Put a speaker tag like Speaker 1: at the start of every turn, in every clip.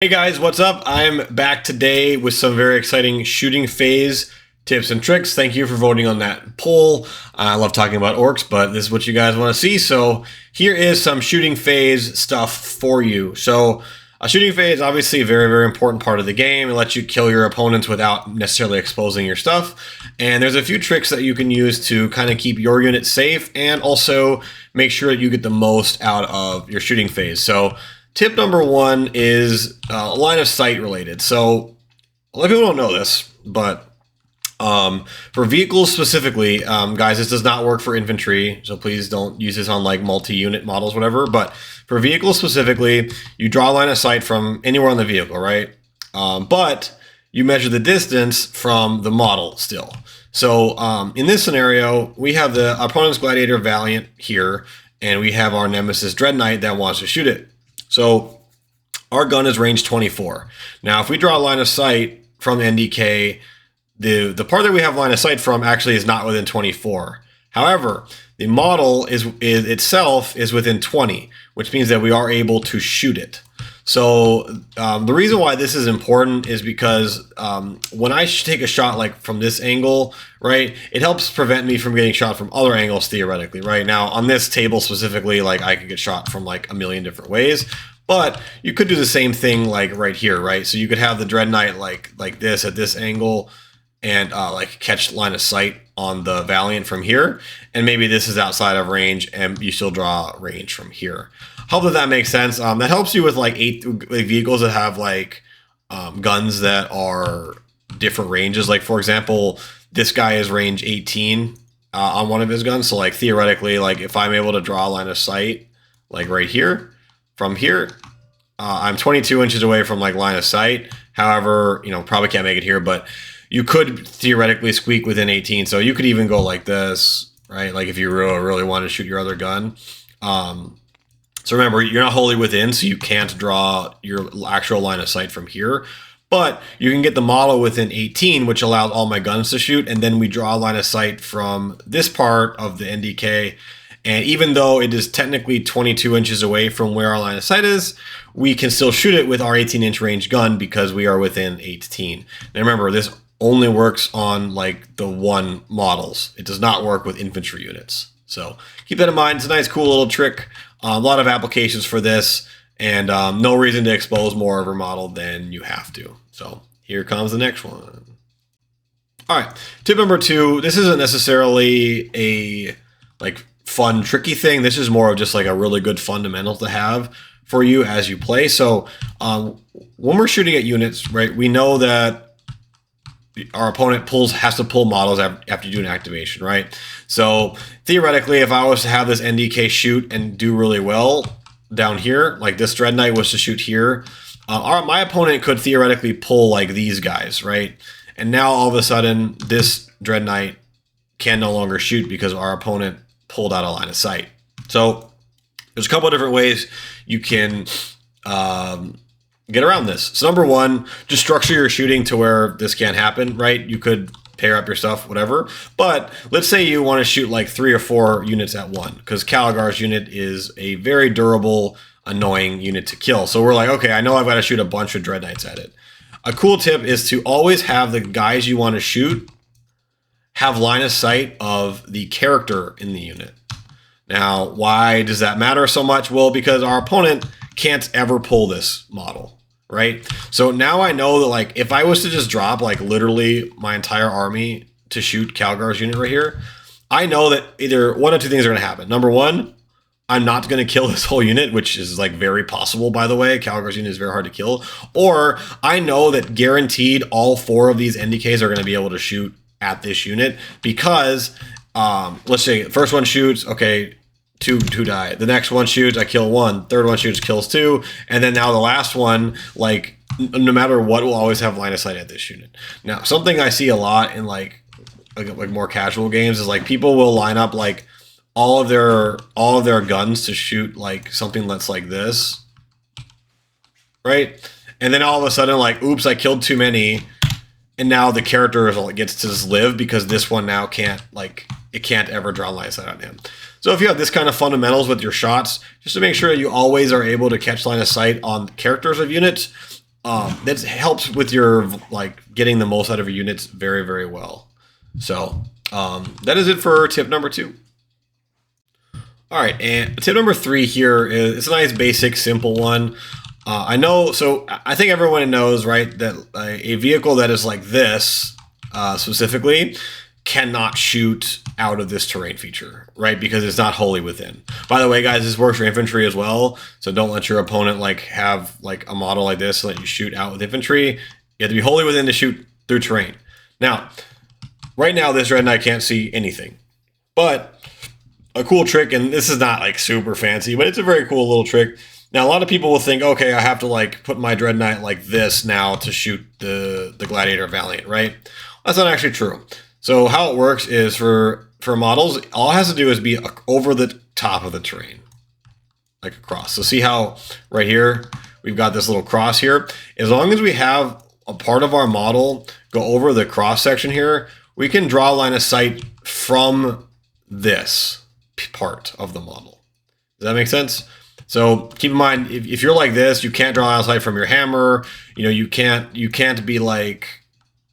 Speaker 1: Hey guys, what's up? I'm back today with some very exciting shooting phase tips and tricks. Thank you for voting on that poll. I love talking about orcs, but this is what you guys want to see. So here is some shooting phase stuff for you. So a shooting phase, obviously a very, very important part of the game. It lets you kill your opponents without necessarily exposing your stuff. And there's a few tricks that you can use to kind of keep your unit safe and also make sure that you get the most out of your shooting phase. So tip number one is line of sight related. So a lot of people don't know this, but for vehicles specifically, guys, this does not work for infantry. So please don't use this on like multi-unit models, whatever. But for vehicles specifically, you draw a line of sight from anywhere on the vehicle, right? But you measure the distance from the model still. So in this scenario, we have the opponent's Gladiator Valiant here, and we have our Nemesis Dread Knight that wants to shoot it. So our gun is range 24. Now, if we draw a line of sight from NDK, the part that we have line of sight from actually is not within 24. However, the model itself is within 20, which means that we are able to shoot it. So the reason why this is important is because when I take a shot like from this angle, right, it helps prevent me from getting shot from other angles theoretically, right? Now on this table specifically, like I could get shot from like a million different ways, but you could do the same thing like right here, right? So you could have the Dread Knight like this at this angle and like catch line of sight on the Valiant from here, and maybe this is outside of range and you still draw range from here. Hope that makes sense. That helps you with like vehicles that have like guns that are different ranges. Like for example, this guy is range 18 on one of his guns. So like theoretically, like if I'm able to draw a line of sight, like right here, from here, I'm 22 inches away from like line of sight. However, you know, probably can't make it here, but you could theoretically squeak within 18. So you could even go like this, right? Like if you really, really want to shoot your other gun. So remember, you're not wholly within, so you can't draw your actual line of sight from here. But you can get the model within 18, which allows all my guns to shoot. And then we draw a line of sight from this part of the NDK. And even though it is technically 22 inches away from where our line of sight is, we can still shoot it with our 18-inch range gun because we are within 18. Now remember, this only works on like the one models. It does not work with infantry units. So keep that in mind. It's a nice, cool little trick. A lot of applications for this, and no reason to expose more of your model than you have to. So here comes the next one. All right, tip number two. This isn't necessarily a like fun, tricky thing. This is more of just like a really good fundamental to have for you as you play. So when we're shooting at units, right, we know that our opponent has to pull models after you do an activation, right? So theoretically, if I was to have this NDK shoot and do really well down here, like this Dread Knight was to shoot here, my opponent could theoretically pull like these guys, right? And now all of a sudden, this Dread Knight can no longer shoot because our opponent pulled out a line of sight. So there's a couple of different ways you can get around this. So number one, just structure your shooting to where this can't happen, right? You could pair up your stuff, whatever. But let's say you want to shoot like 3 or 4 units at one, because Caligar's unit is a very durable, annoying unit to kill. So we're like, okay, I know I've got to shoot a bunch of Dread Knights at it. A cool tip is to always have the guys you want to shoot have line of sight of the character in the unit. Now, why does that matter so much? Well, because our opponent can't ever pull this model, right? So now I know that like if I was to just drop like literally my entire army to shoot Calgar's unit right here, I know that either one of two things are going to happen. Number one, I'm not going to kill this whole unit, which is like very possible, by the way. Calgar's unit is very hard to kill. Or I know that guaranteed all 4 of these NDKs are going to be able to shoot at this unit because let's say the first one shoots, okay, two die. The next one shoots, I kill 1. Third one shoots, kills 2. And then now the last one, like no matter what, will always have line of sight at this unit. Now, something I see a lot in like more casual games is like people will line up like all of their guns to shoot like something that's like this, right? And then all of a sudden, like, oops, I killed too many. And now the character gets to just live because this one now can't, like, it can't ever draw line of sight on him. So if you have this kind of fundamentals with your shots, just to make sure you always are able to catch line of sight on characters of units, that helps with your like getting the most out of your units very, very well. So that is it for tip number 2. All right, and tip number 3 here is it's a nice, basic, simple one. I know, so I think everyone knows, right, that a vehicle that is like this specifically cannot shoot out of this terrain feature, right? Because it's not wholly within. By the way, guys, this works for infantry as well. So don't let your opponent like have like a model like this so that you shoot out with infantry. You have to be wholly within to shoot through terrain. Now, right now, this Red Knight can't see anything, but a cool trick, and this is not like super fancy, but it's a very cool little trick. Now, a lot of people will think, okay, I have to like put my Dread Knight like this now to shoot the Gladiator Valiant, right? That's not actually true. So how it works is for models, all it has to do is be over the top of the terrain, like across. So see how right here, we've got this little cross here. As long as we have a part of our model go over the cross section here, we can draw a line of sight from this part of the model. Does that make sense? So keep in mind, if you're like this, you can't draw line of sight from your hammer. You know, you can't be like,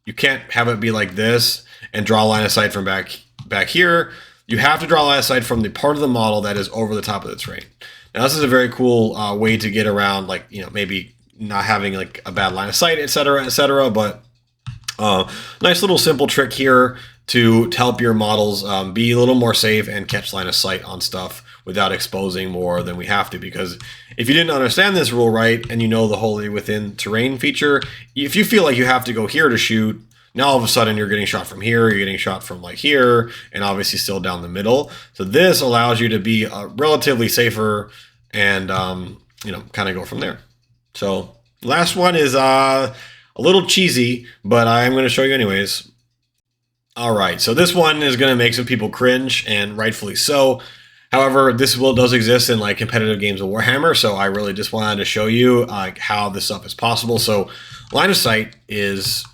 Speaker 1: you can't have it be like this and draw a line of sight from back here. You have to draw a line of sight from the part of the model that is over the top of the terrain. Now, this is a very cool way to get around, like, you know, maybe not having like a bad line of sight, etc., etc. But nice little simple trick here to help your models be a little more safe and catch line of sight on stuff without exposing more than we have to. Because if you didn't understand this rule right, and you know the wholly within terrain feature, if you feel like you have to go here to shoot, now all of a sudden you're getting shot from here, you're getting shot from like here, and obviously still down the middle. So this allows you to be relatively safer and, you know, kind of go from there. So last one is a little cheesy, but I'm going to show you anyways. All right, so this one is going to make some people cringe, and rightfully so. However, this does exist in like competitive games of Warhammer, so I really just wanted to show you like how this stuff is possible. So line of sight is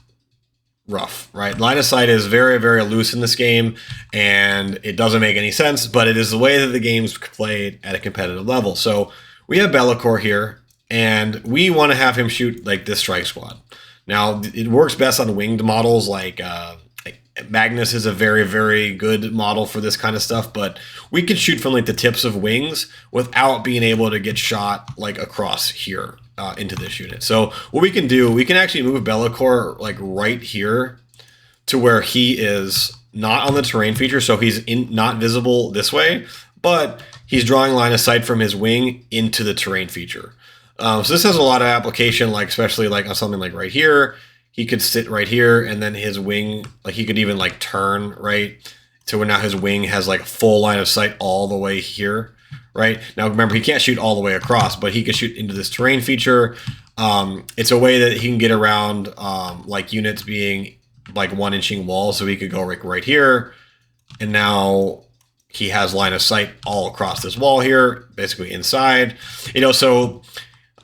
Speaker 1: rough, right? Line of sight is very, very loose in this game, and it doesn't make any sense, but it is the way that the game's played at a competitive level. So we have Be'lakor here, and we want to have him shoot like this strike squad. Now, it works best on winged models like Magnus is a very, very good model for this kind of stuff, but we can shoot from like the tips of wings without being able to get shot like across here into this unit. So what we can do, we can actually move Be'lakor like right here to where he is not on the terrain feature, so he's not visible this way, but he's drawing line of sight from his wing into the terrain feature. So this has a lot of application, like especially like on something like right here. He could sit right here, and then his wing, like he could even like turn right to where now his wing has like full line of sight all the way here, right? Now remember, he can't shoot all the way across, but he can shoot into this terrain feature. It's a way that he can get around like units being like 1-inching walls, so he could go right here, and now he has line of sight all across this wall here, basically inside. You know, so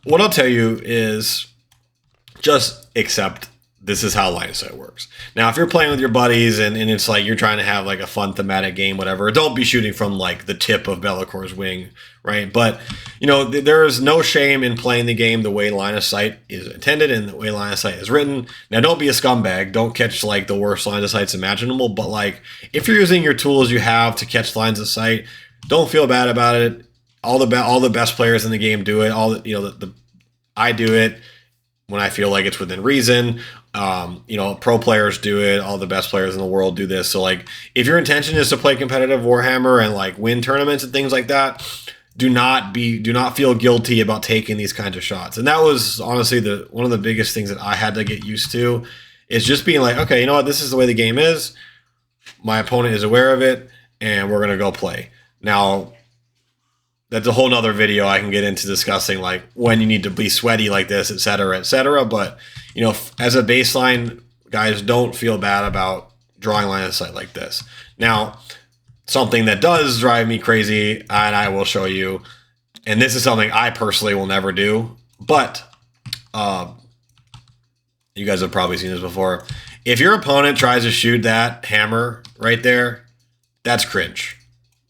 Speaker 1: what I'll tell you is just accept this is how line of sight works. Now, if you're playing with your buddies and it's like you're trying to have like a fun thematic game, whatever, don't be shooting from like the tip of Be'lakor's wing, right? But, you know, there is no shame in playing the game the way line of sight is intended and the way line of sight is written. Now, don't be a scumbag. Don't catch like the worst line of sights imaginable. But like, if you're using your tools you have to catch lines of sight, don't feel bad about it. All the best players in the game do it. I do it when I feel like it's within reason. You know, pro players do it. All the best players in the world do this. So like, if your intention is to play competitive Warhammer and like win tournaments and things like that, do not feel guilty about taking these kinds of shots. And that was honestly one of the biggest things that I had to get used to, is just being like, okay, you know what, this is the way the game is. My opponent is aware of it, and we're gonna go play. Now, that's a whole nother video I can get into discussing like when you need to be sweaty like this, et cetera, et cetera. But, you know, as a baseline, guys, don't feel bad about drawing line of sight like this. Now, something that does drive me crazy, and I will show you, and this is something I personally will never do, but you guys have probably seen this before. If your opponent tries to shoot that hammer right there, that's cringe.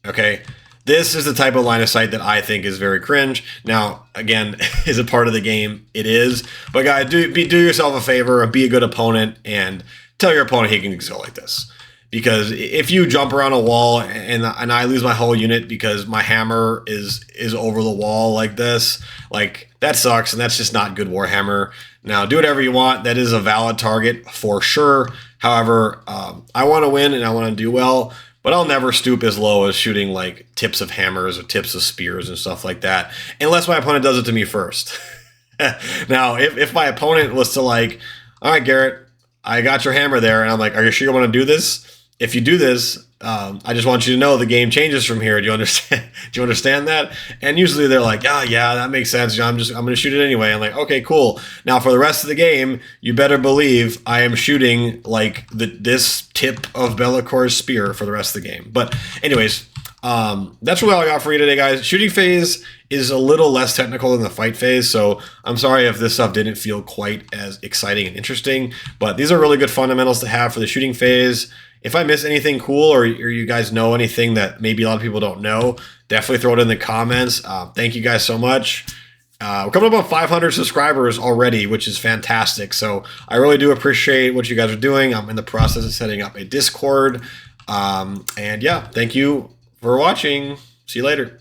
Speaker 1: Okay? This is the type of line of sight that I think is very cringe. Now, again, is it part of the game? It is. But guys, do yourself a favor and be a good opponent and tell your opponent he can go like this. Because if you jump around a wall and I lose my whole unit because my hammer is over the wall like this, like that sucks, and that's just not good Warhammer. Now, do whatever you want. That is a valid target for sure. However, I want to win and I want to do well, but I'll never stoop as low as shooting like tips of hammers or tips of spears and stuff like that, unless my opponent does it to me first. Now, if my opponent was to like, all right, Garrett, I got your hammer there, and I'm like, are you sure you want to do this? If you do this, I just want you to know the game changes from here. Do you understand? Do you understand that? And usually they're like, yeah, that makes sense. I'm going to shoot it anyway. I'm like, okay, cool. Now for the rest of the game, you better believe I am shooting like this tip of Bellacor's spear for the rest of the game. But anyways, that's really all I got for you today, guys. Shooting phase is a little less technical than the fight phase, so I'm sorry if this stuff didn't feel quite as exciting and interesting, but these are really good fundamentals to have for the shooting phase. If I miss anything cool or you guys know anything that maybe a lot of people don't know, definitely throw it in the comments. Thank you guys so much. We're coming up on 500 subscribers already, which is fantastic. So I really do appreciate what you guys are doing. I'm in the process of setting up a Discord. And yeah, thank you for watching. See you later.